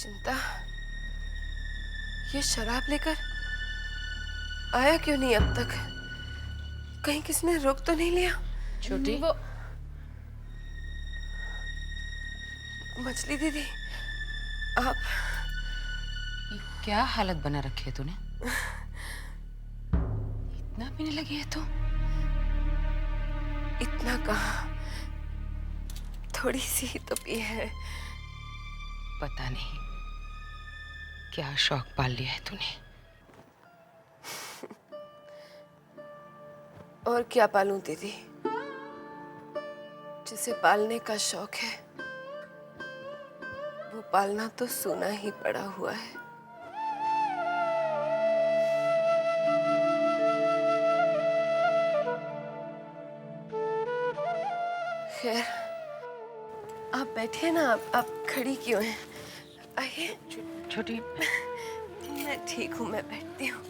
चिंता, ये शराब लेकर आया क्यों नहीं अब तक? कहीं किसने रोक तो नहीं लिया? छोटी, वो मछली दीदी, आप ये क्या हालत बना रखी है तूने? इतना पीने लगी है तू? इतना कहाँ, थोड़ी सी ही तो पी है। पता नहीं क्या शौक पाल लिया है तूने। और क्या पालूं दीदी, जिसे पालने का शौक है वो पालना तो सूना ही पड़ा हुआ है। खैर, आप बैठिए ना, आप खड़ी क्यों हैं? आइए। छोटी, मैं ठीक हूँ, मैं बैठती हूँ।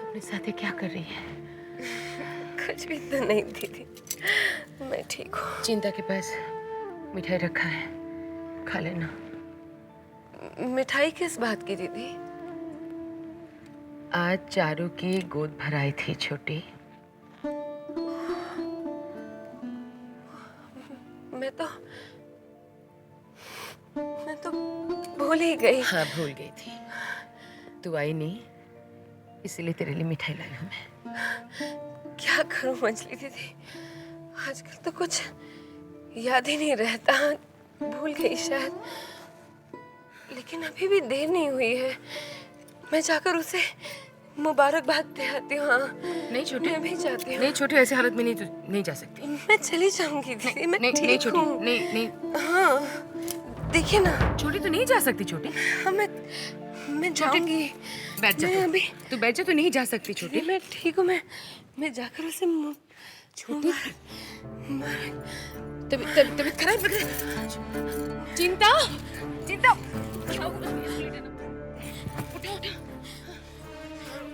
अपने साथ ये क्या कर रही है? कुछ भी तो नहीं दीदी, मैं ठीक हूँ। चिंता के पास मिठाई रखा है, खा लेना। मिठाई किस बात की दीदी? आज चारू की गोद भराई थी छोटी। मैं तो भूल ही गई। हाँ, भूल गई थी। तू आई नहीं, इसीलिए तेरे लिए मिठाई लाई हूँ मैं। क्या करूं मछली दीदी, आजकल तो कुछ याद ही नहीं रहता, भूल गई शायद। लेकिन अभी भी देर नहीं हुई है, मैं जाकर उसे मुबारकबाद दे आती हूँ। हाँ, नहीं छोटी, मैं भी जाती हूँ। नहीं छोटी, ऐसी हालत में नहीं जा सकती। मैं चली जाऊंगी दीदी, मैं नहीं ठीक छोटी, हूँ। नहीं। हाँ, देखिए ना। छोटी, तू नहीं जा सकती छोटी। हाँ, मैं जाऊंगी। बैठ जा। अभी तू बैठ जा, तू नहीं जा सकती छोटी। मैं ठीक हूँ, मैं जाकर उसे छोटी, तबीयत खराब लग रही है। चिंता,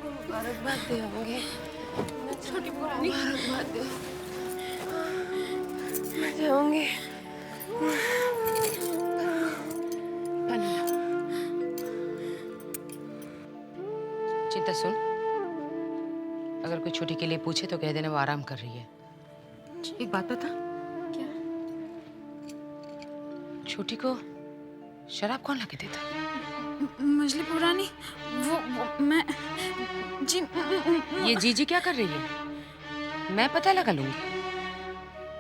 मुबारकबाद दे आऊंगी। छोटी पुरानी, मुबारकबाद दे, मैं जाऊंगी। चिंता सुन, अगर कोई छोटी के लिए पूछे तो कह देना वो आराम कर रही है। एक बात बता, क्या? छोटी को शराब कौन लाके देता? मछली पुरानी, वो मैं जी। ये जीजी क्या कर रही है? मैं पता लगा लूंगी।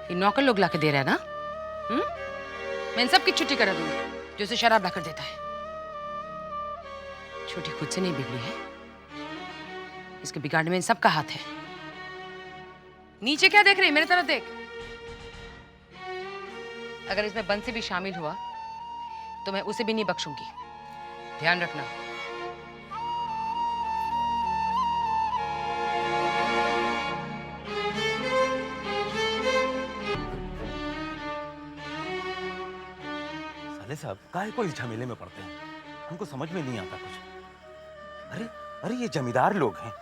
ये नौकर लोग लाके दे रहा है ना? मैं इन सब की छुट्टी करा दूंगी जो उसे शराब लाकर देता है। छोटी खुद से नहीं बिगड़ी है, इसके बिगाड़ने में इन सब का हाथ है। नीचे क्या देख रही है? मेरे तरफ देख। अगर इसमें बंसी भी शामिल हुआ तो मैं उसे भी नहीं बख्शूंगी, ध्यान रखना। साले साहब काहे को इस झमेले में पड़ते हैं? हमको समझ में नहीं आता कुछ। अरे ये जमींदार लोग हैं।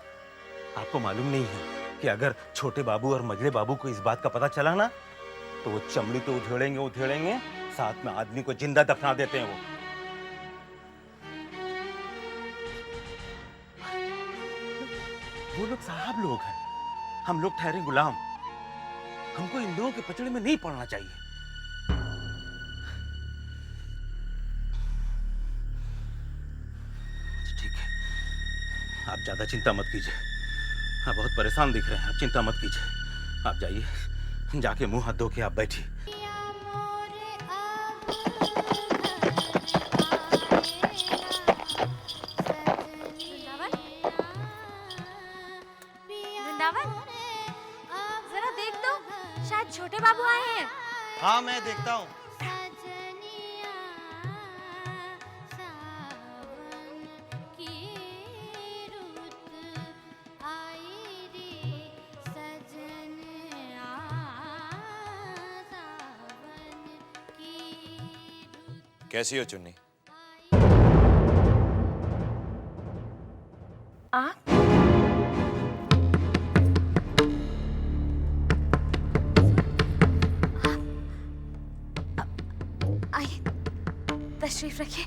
आपको मालूम नहीं है कि अगर छोटे बाबू और मझले बाबू को इस बात का पता चला ना तो वो चमड़ी तो उधेड़ेंगे, साथ में आदमी को जिंदा दफना देते हैं। वो लोग साहब लोग हैं, हम लोग ठहरे गुलाम। हमको इन लोगों के पचड़े में नहीं पड़ना चाहिए। ठीक है, आप ज्यादा चिंता मत कीजिए। आप बहुत परेशान दिख रहे हैं, आप चिंता मत कीजिए। आप जाइए, जाके मुंह हाथ धो के आप बैठिए। वृंदावन, जरा देख तो, शायद छोटे बाबू आए हैं। हाँ, मैं देखता हूँ। कैसी हो चुन्नी? आप? तशरीफ रखिए।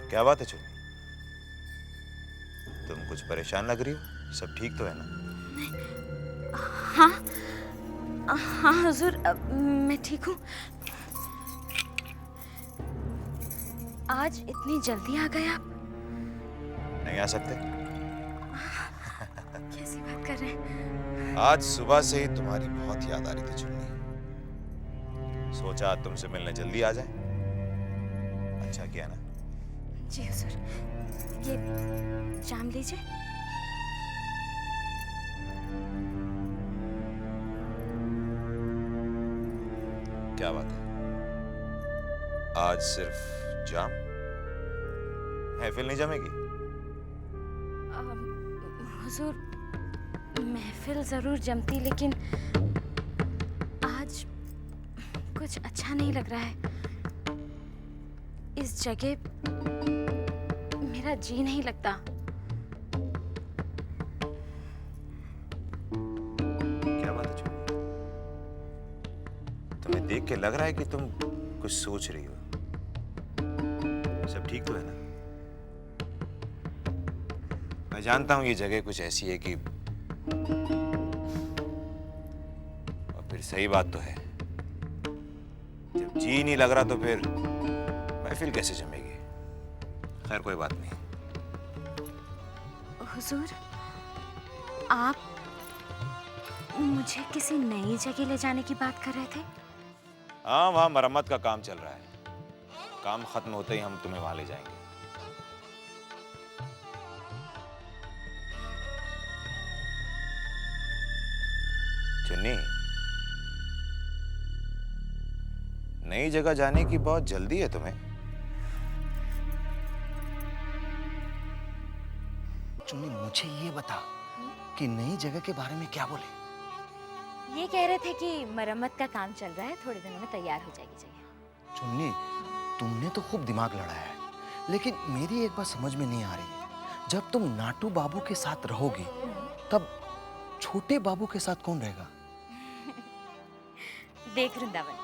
क्या बात है चुन्नी? तुम कुछ परेशान लग रही हो। सब ठीक तो है ना? हाँ हाँ हुजूर, मैं ठीक हूँ। आज इतनी जल्दी आ गए आप? नहीं आ सकते? कैसी बात कर रहे हैं? आज सुबह से ही तुम्हारी बहुत याद आ रही थी चुन्नी। सोचा आज तुमसे मिलने जल्दी आ जाए। अच्छा किया ना? जी हुजूर, ये जाम लीजिए। क्या बात है? आज सिर्फ जाम? महफिल नहीं जमेगी? हुजूर, महफिल जरूर जमती, लेकिन आज कुछ अच्छा नहीं लग रहा है। इस जगह मेरा जी नहीं लगता। क्या बात है चुन्नी? तुम्हें देख के लग रहा है कि तुम कुछ सोच रही हो। सब ठीक तो है ना? मैं जानता हूं ये जगह कुछ ऐसी है कि, और फिर सही बात तो है, जब जी नहीं लग रहा तो फिर महफिल कैसे जमेगी? खैर कोई बात नहीं। हुजूर, आप मुझे किसी नई जगह ले जाने की बात कर रहे थे? हाँ, वहां मरम्मत का काम चल रहा है। काम खत्म होते ही हम तुम्हें वहां ले जाएंगे। चुन्नी, नई जगह जाने की बहुत जल्दी है तुम्हें। चुन्नी मुझे ये बता कि नई जगह के बारे में क्या बोले? ये कह रहे थे कि मरम्मत का काम चल रहा है, थोड़े दिनों में तैयार हो जाएगी जगह। चुन्नी, तुमने तो खूब दिमाग लड़ाया है, लेकिन मेरी एक बात समझ में नहीं आ रही है। जब तुम नाटू बाबू के साथ रहोगी, तब छोटे बाबू के साथ कौन रहेगा? देख वृंदावन,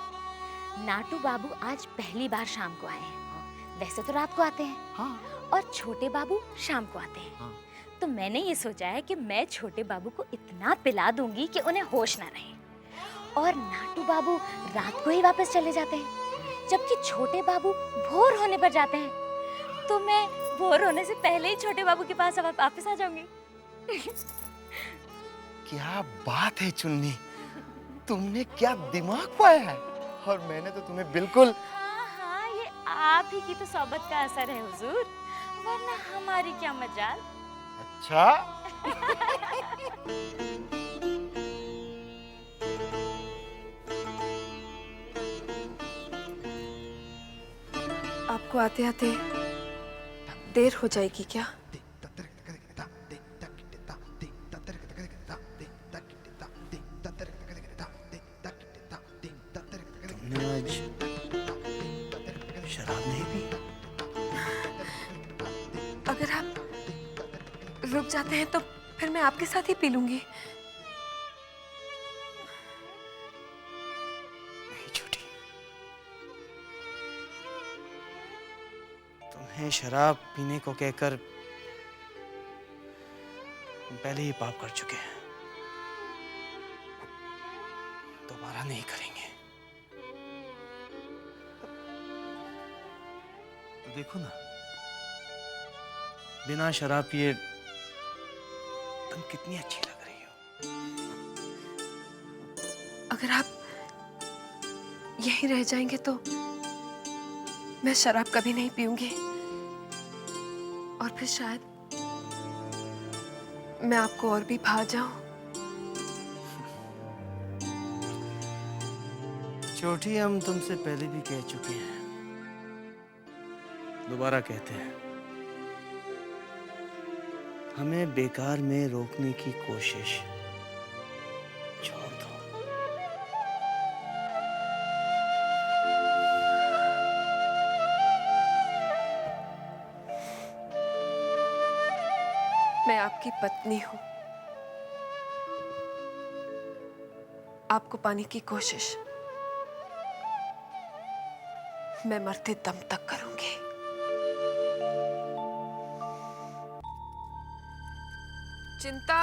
नाटू बाबू आज पहली बार शाम को आए हैं। वैसे तो रात को आते हैं। हाँ। और छोटे बाबू शाम को आते हैं। हाँ। तो मैंने ये सोचा है कि मैं छोटे बाबू को इतना पिला दूंगी कि उन्हें होश ना रहे, और नाटू बाबू रात को ही वापस चले जाते हैं। जबकि छोटे बाबू भोर होने पर जाते हैं, तो मैं भोर होने से पहले ही छोटे बाबू के पास वापस आ जाऊंगी। क्या बात है चुन्नी, तुमने क्या दिमाग पाया है। और मैंने तो तुम्हें बिल्कुल। हाँ हाँ, ये आप ही की तो सोबत का असर है हुजूर, वरना हमारी क्या मजाल। अच्छा। आपको आते आते देर हो जाएगी क्या? तुमने आज शराब नहीं पी? अगर आप रुक जाते हैं तो फिर मैं आपके साथ ही पी लूंगी। नहीं छोटी, तुम्हें शराब पीने को कहकर हम पहले ही पाप कर चुके हैं, दोबारा नहीं करेंगे। तो देखो ना, बिना शराब पिए तुम कितनी अच्छी लग रही हो। अगर आप यहीं रह जाएंगे तो मैं शराब कभी नहीं पीऊंगी, और फिर शायद मैं आपको और भी भा जाऊं। छोटी, हम तुमसे पहले भी कह चुके हैं, दोबारा कहते हैं, हमें बेकार में रोकने की कोशिश छोड़ दो। आपकी पत्नी हूं। आपको पाने की कोशिश मैं मरते दम तक करूंगी। चिंता,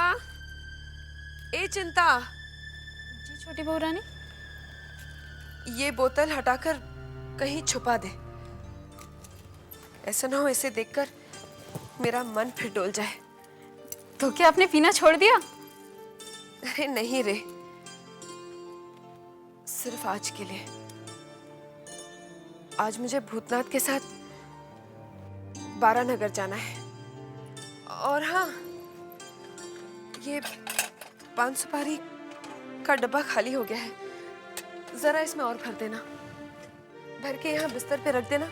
ए चिंता, जी छोटी बहू रानी। ये बोतल हटाकर कहीं छुपा दे। ऐसा ना हो इसे देखकर मेरा मन फिर डोल जाए। तो क्या आपने पीना छोड़ दिया? अरे नहीं रे, सिर्फ आज के लिए। आज मुझे भूतनाथ के साथ बारानगर जाना है। और हाँ, ये पान सुपारी का डब्बा खाली हो गया है, जरा इसमें और भर देना। भर के यहाँ बिस्तर पे रख देना,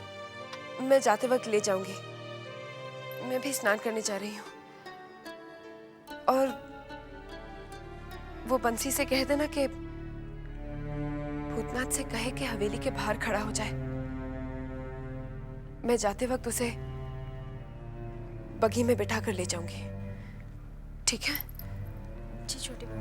मैं जाते वक्त ले जाऊंगी। मैं भी स्नान करने जा रही हूँ। और वो बंसी से कह देना कि भूतनाथ से कहे कि हवेली के बाहर खड़ा हो जाए। मैं जाते वक्त उसे बगी में बिठा कर ले जाऊंगी, ठीक है? जी छोटी बहू।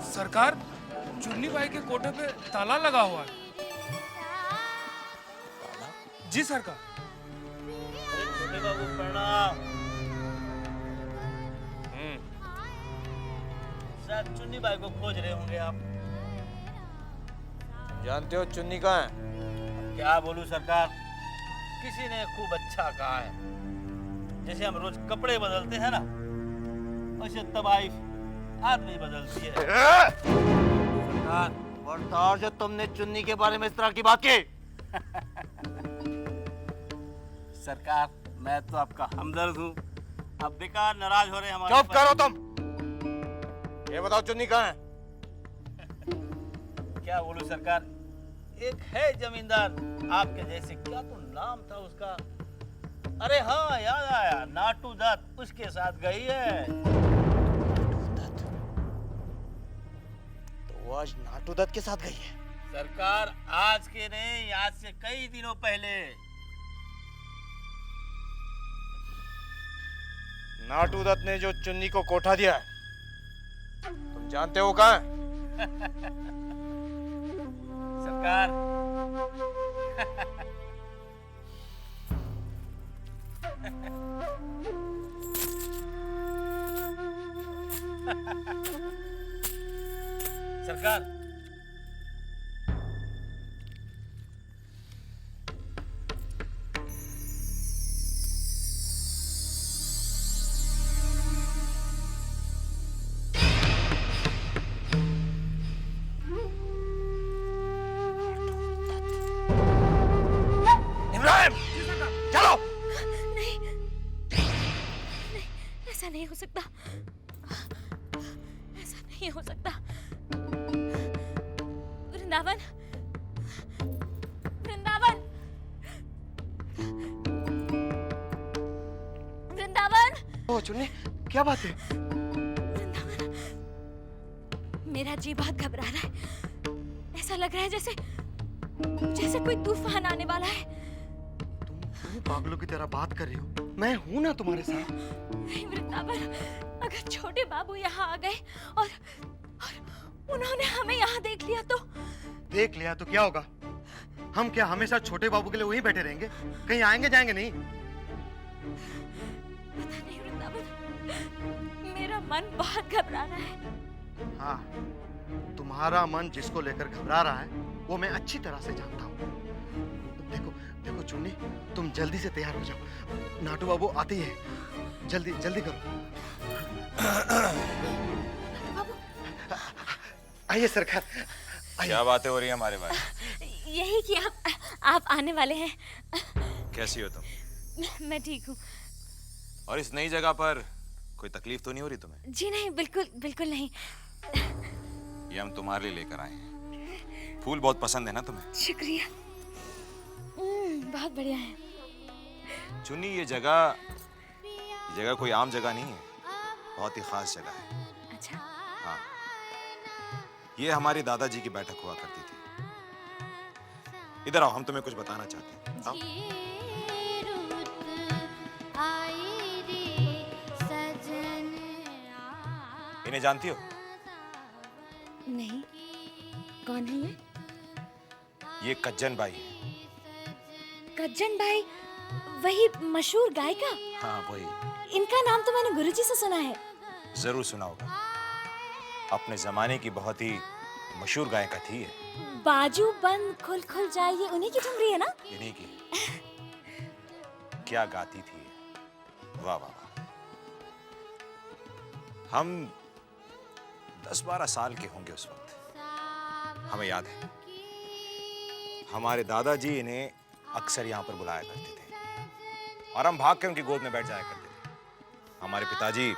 सरकार, चुन्नी बाई के कोठे पे ताला लगा हुआ है। जी सरकार। छोटे बाबू प्रणाम। शायद चुन्नी बाई को खोज रहे होंगे आप। जानते हो चुन्नी कहाँ है? क्या बोलूं सरकार, किसी ने खूब अच्छा कहा है। जैसे हम रोज कपड़े बदलते हैं ना, वैसे तबाही आदमी बदलती है। सरकार, बर्दार जो तुमने चुन्नी के बारे में इस तरह की बात की। सरकार, मैं तो आपका हमदर्द हूँ। आप बेकार नाराज हो रहे हैं हमारे। चुप करो तुम। ये बताओ चुन्नी कहाँ है? क्या बोलूं सरकार, एक है जमींदार आपके जैसे, क्या तो नाम था उसका? अरे हाँ, याद आया, नाटू दत्त, उसके साथ गई है। वो आज नाटू दत्त के साथ गई है। सरकार, आज के नहीं, आज से कई दिनों पहले। नाटू दत्त ने जो चुन्नी को कोठा दिया है, तुम जानते हो कहाँ है? सरकार, सरकार, इब्राहिम, चलो। नहीं, ऐसा नहीं हो सकता। ऐसा नहीं हो सकता। वृंदावन, वृंदावन, वृंदावन। ओ चुन्नी, क्या बात है? वृंदावन, मेरा जी बहुत घबरा रहा है। ऐसा लग रहा है जैसे जैसे कोई तूफान आने वाला है। तुम पागलों की तरह बात कर रही हो। मैं हूं ना तुम्हारे साथ। नहीं वृंदावन, अगर छोटे बाबू यहाँ आ गए और उन्होंने हमें यहाँ देख लिया तो? देख लिया तो क्या होगा? हम क्या हमेशा छोटे बाबू के लिए वहीं बैठे रहेंगे? कहीं आएंगे जाएंगे नहीं? पता नहीं वृंदावन, मेरा मन बहुत घबरा रहा है। हाँ, तुम्हारा मन जिसको लेकर घबरा रहा है वो मैं अच्छी तरह से जानता हूँ। देखो देखो चुन्नी, तुम जल्दी से तैयार हो जाओ। नाटू बाबू आते ही है। जल्दी जल्दी करो। बाबू आइए सरकार। क्या बातें हो रही हैं हमारे बारे? यही कि आप आने वाले हैं। कैसी हो तुम? मैं ठीक हूँ। और इस नई जगह पर कोई तकलीफ तो नहीं हो रही तुम्हें? जी नहीं, बिल्कुल बिल्कुल नहीं। ये हम तुम्हारे लिए लेकर आए हैं। फूल बहुत पसंद है ना तुम्हें? शुक्रिया। बहुत बढ़िया है। चुन्नी, ये जगह कोई आम जगह नहीं है, बहुत ही खास जगह है। अच्छा। हाँ, ये हमारे दादाजी की बैठक हुआ करती थी। इधर आओ, हम तुम्हें कुछ बताना चाहते हैं। आओ। इन्हें जानती हो? नहीं, कौन है ये? ये कज्जन बाई है। कज्जन भाई, वही मशहूर गायिका? हाँ, वही। इनका नाम तो मैंने गुरुजी से सुना है। जरूर सुना होगा। अपने जमाने की बहुत ही मशहूर गायिका थी ये। बाजू बंद खुल खुल जाए, ये उन्हीं की ठुमरी है ना? इन्हीं की। क्या गाती थी ये, वाह वाह वाह। हम 10-12 साल के होंगे उस वक्त। हमें याद है, हमारे दादाजी इन्हें अक्सर यहाँ पर बुलाया करते थे और हम भाग के उनकी गोद में बैठ जाया करते थे। हमारे पिताजी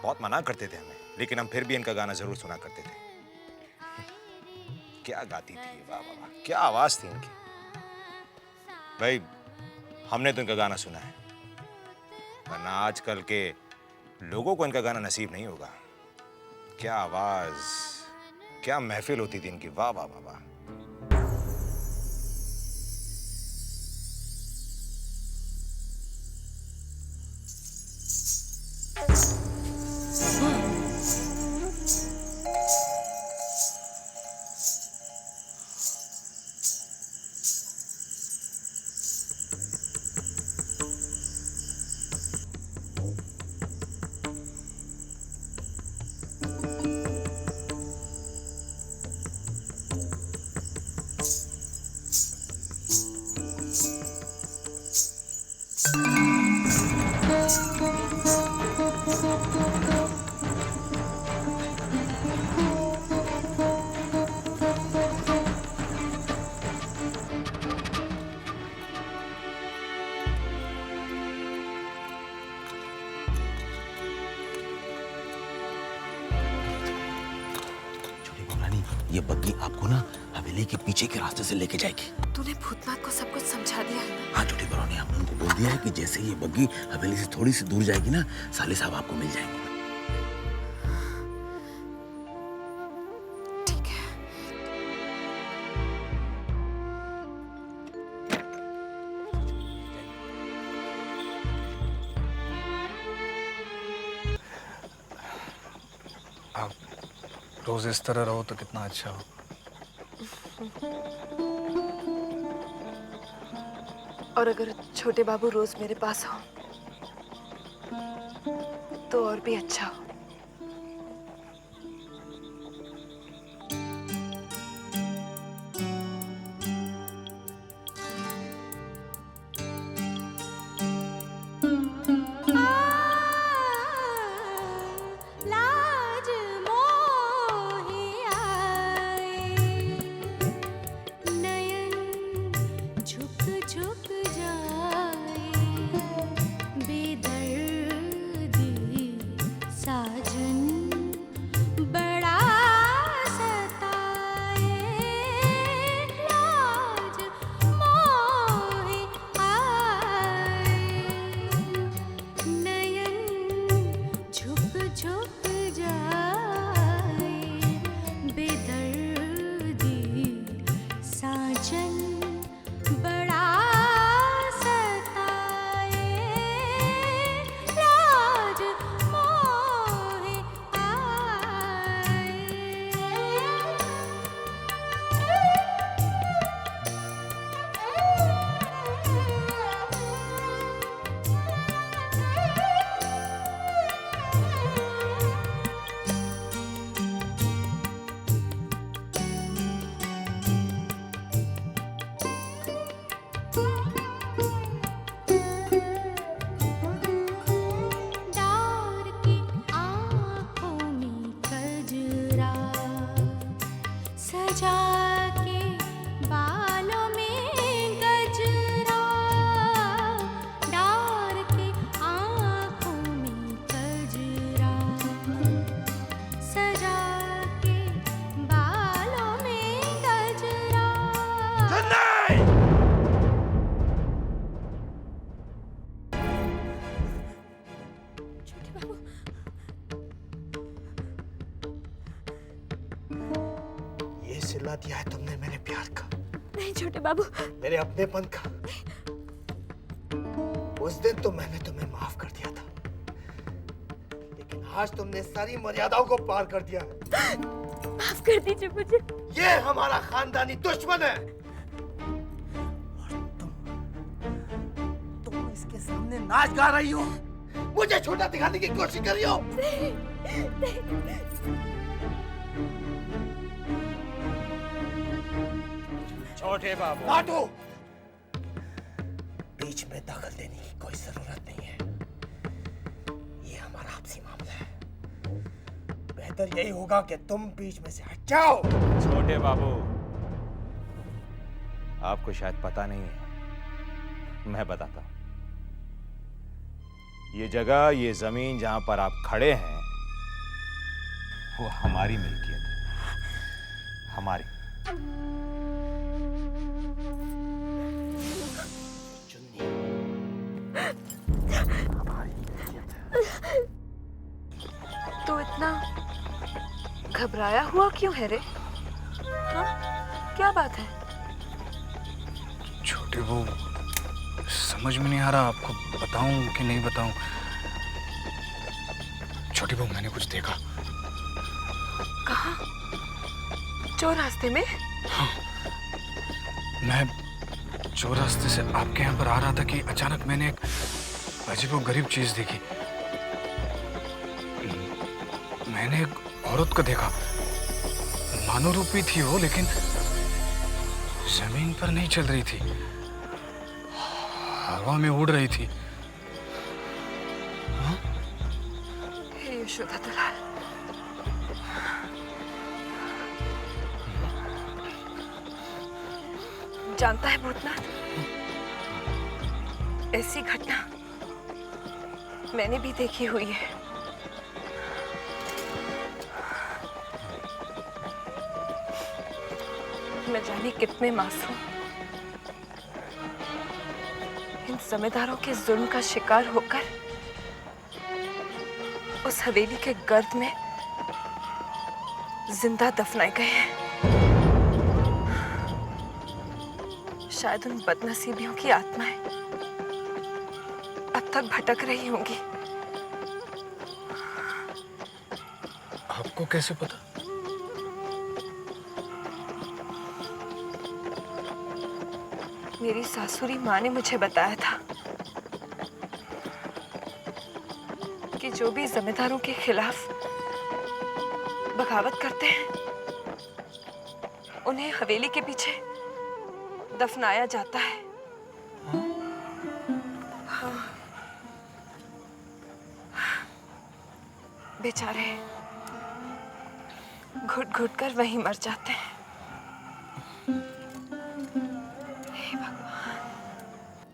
बहुत मना करते थे हमें, लेकिन हम फिर भी इनका गाना जरूर सुना करते थे। क्या गाती थी, वाह वाह वाह, क्या आवाज थी इनकी। भाई, हमने तो इनका गाना सुना है, वरना आजकल के लोगों को इनका गाना नसीब नहीं होगा। क्या आवाज, क्या महफिल होती थी इनकी, वाह वाह वाह वाह। ये बग्गी आपको ना हवेली के पीछे के रास्ते से लेके जाएगी। तूने भूतनाथ को सब कुछ समझा दिया? हाँ छोटी बरौनी, हमने उनको बोल दिया है कि जैसे ये बग्गी हवेली से थोड़ी सी दूर जाएगी ना, साले साहब आपको मिल जाएंगे। ठीक है। आप रोज इस तरह रहो तो कितना अच्छा हो। और अगर छोटे बाबू रोज मेरे पास हो तो और भी अच्छा हो। सा मेरे प्यार का, नहीं छोटे बाबू, मेरे अपनेपन का। उस दिन तो मैंने तुम्हें माफ कर दिया था, लेकिन आज तुमने सारी मर्यादाओं को पार कर दिया है। माफ कर दीजिए मुझे। ये हमारा खानदानी दुश्मन है और तुम इसके सामने नाच गा रही हो, मुझे छोटा दिखाने की कोशिश कर रही हो। छोटे बाबू, नाटू, बीच में दखल देने की कोई जरूरत नहीं है। ये हमारा आपसी मामला है। बेहतर यही होगा कि तुम बीच में से हट जाओ। छोटे बाबू, आपको शायद पता नहीं है, मैं बताता हूं। ये जगह, ये जमीन जहां पर आप खड़े हैं, वो हमारी मिल्कियत है, हमारी। तो इतना घबराया हुआ क्यों है रे? हाँ? क्या बात है? छोटे वो समझ में नहीं आ रहा, आपको बताऊं कि नहीं बताऊं। छोटी बहू, मैंने कुछ देखा। कहाँ? जो रास्ते में? हाँ, मैं जो रास्ते से आपके यहाँ पर आ रहा था कि अचानक मैंने एक अजीब गरीब चीज देखी। मैंने एक औरत को देखा, मानव रूपी थी वो, लेकिन जमीन पर नहीं चल रही थी, हवा में उड़ रही थी। हे यशोदा दुलार, जानता है भूतनाथ, ऐसी घटना मैंने भी देखी हुई है। न जाने कितने मासूम इन जमींदारों के जुल्म का शिकार होकर उस हवेली के गर्द में जिंदा दफनाए गए हैं। शायद उन बदनसीबियों की आत्माएं अब तक भटक रही होंगी। आपको कैसे पता? मेरी सासुरी माँ ने मुझे बताया था कि जो भी जमींदारों के खिलाफ बगावत करते हैं, उन्हें हवेली के पीछे दफनाया जाता है। हाँ, बेचारे घुट घुट कर वहीं मर जाते हैं।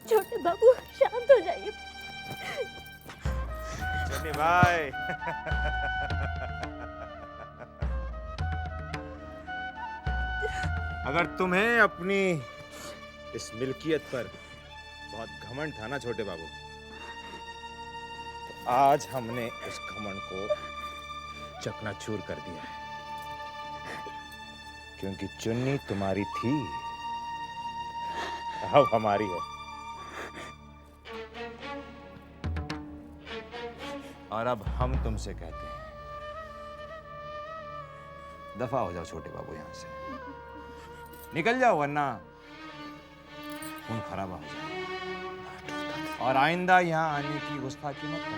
छोटे बाबू, शांत हो जाइए। चन्नी भाई, अगर तुम्हें अपनी इस मिल्कियत पर बहुत घमंड था ना छोटे बाबू, तो आज हमने उस घमंड को चकनाचूर कर दिया है। क्योंकि चुन्नी तुम्हारी थी, अब हमारी है। और अब हम तुमसे कहते हैं, दफा हो जाओ छोटे बाबू यहां से, निकल जाओ, वरना खून खराबा हो जाएगा। और आइंदा यहाँ आने की गुस्ताखी मत करो।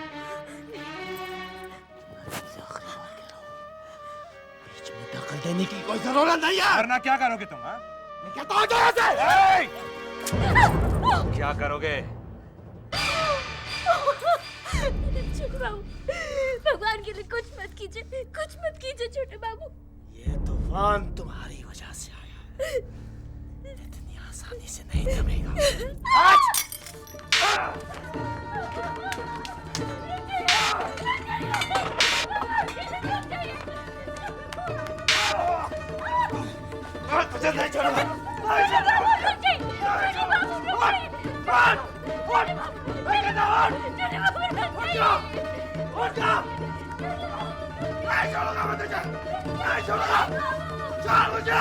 बीच में दखल देने की कोई जरूरत नहीं है। वरना क्या करोगे तुम? हाँ, मैं कहता हूं जरा से। क्या करोगे? छोटे बाबू, भगवान के लिए कुछ मत कीजिए, कुछ मत कीजिए छोटे बाबू। ये तूफान तुम्हारी वजह से आया है, इतनी आसानी से नहीं थमेगा। आज तुझे नहीं छोड़ूंगा। नहीं छोड़ूंगा मैं तुझे, नहीं छोड़ूंगा। छोड़ मुझे।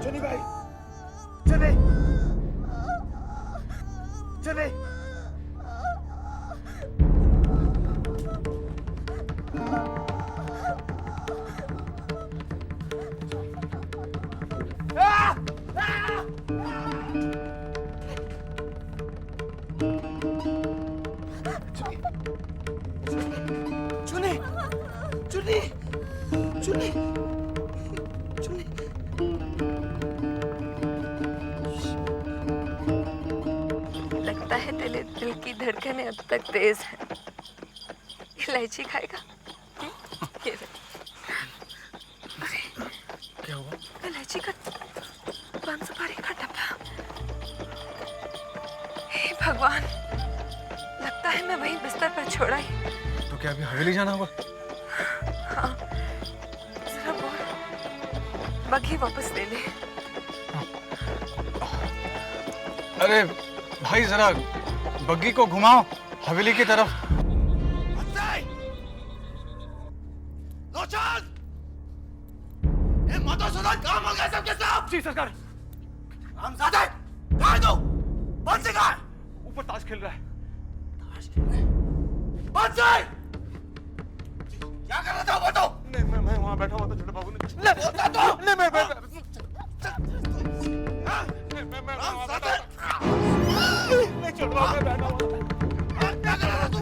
चुनी भाई, चले चले। चुनी चुनी चुनी चुनी। लगता है तेरे दिल की धड़कनें अब तक तेज है। इलायची खाएगा? ये ले। क्या हुआ? इलायची का पान सुपारी का डब्बा। हे भगवान, लगता है मैं वहीं बिस्तर पर छोड़ा ही। तो क्या अभी हवेली जाना होगा? हाँ, जरा बोल, बग्घी वापस ले ले। अरे भाई जरा बग्गी को घुमाओ हवेली की तरफ। काम हो गया सबके सब। जी सरकार। हमजादे, कहाँ दो? बंद से कहाँ? ऊपर ताश खेल रहा है। बंद से! क्या कर रहा था वो तो? नहीं मैं वहाँ बैठा हुआ था, छोटे बाबू ने। ले बोलता तो। नहीं मैं हमजादे! छोटे बाबू में बैठा हुआ था। क्या कर रहा था तू?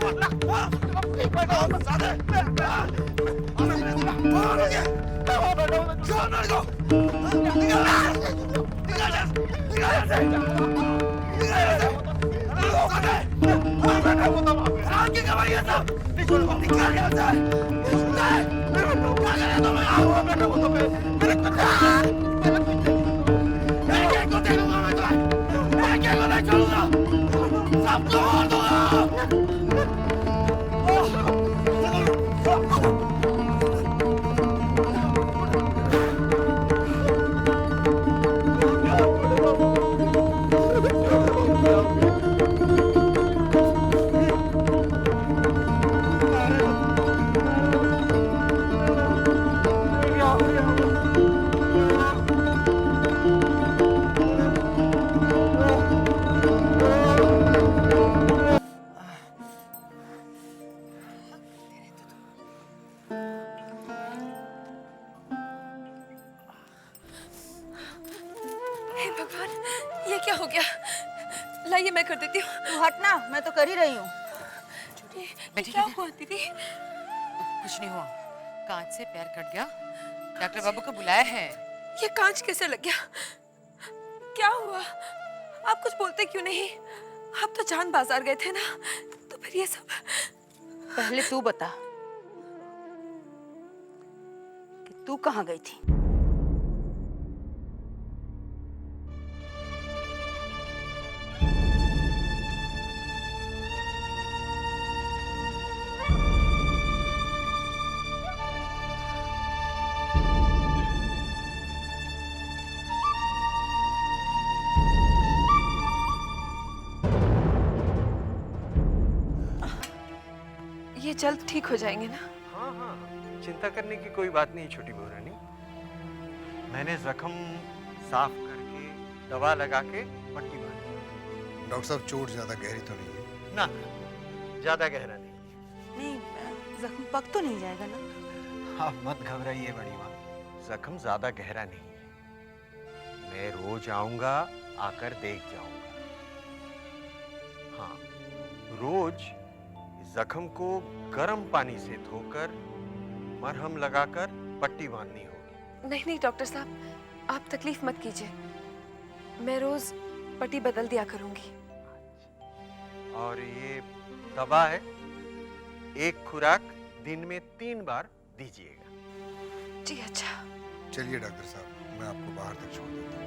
हमजादे! क्यों ना गो? हे भगवान, ये क्या हो गया? लाइए मैं कर देती हूँ। तू हटना, मैं तो कर ही रही हूँ। क्या हुआ दीदी? कुछ नहीं हुआ, कांच से पैर कट गया। डॉक्टर बाबू को बुलाया है। ये कांच कैसे लग गया? क्या हुआ? आप कुछ बोलते क्यों नहीं? आप तो जान बाजार गए थे ना, तो फिर ये सब। पहले तू बता कि तू कहाँ गई थी? ये जल्द ठीक हो जाएंगे ना? हाँ हाँ, चिंता करने की कोई बात नहीं छोटी बहू रानी। मैंने जख्म साफ करके दवा लगा के पट्टी बांधी। डॉक्टर साहब, चोट ज्यादा गहरी तो नहीं है? ना, ज्यादा गहरा नहीं। नहीं, जख्म पक तो नहीं जाएगा ना? आप मत घबराइए बड़ी माँ, जख्म ज्यादा गहरा नहीं है। मैं रोज आऊंगा, आकर देख जाऊंगा। हाँ, रोज जख्म को गर्म पानी से धोकर मरहम लगाकर पट्टी बांधनी होगी। नहीं नहीं डॉक्टर साहब, आप तकलीफ मत कीजिए। मैं रोज पट्टी बदल दिया करूंगी। और ये दवा है, एक खुराक दिन में 3 बार दीजिएगा। जी अच्छा। चलिए डॉक्टर साहब, मैं आपको बाहर तक छोड़ देता हूँ।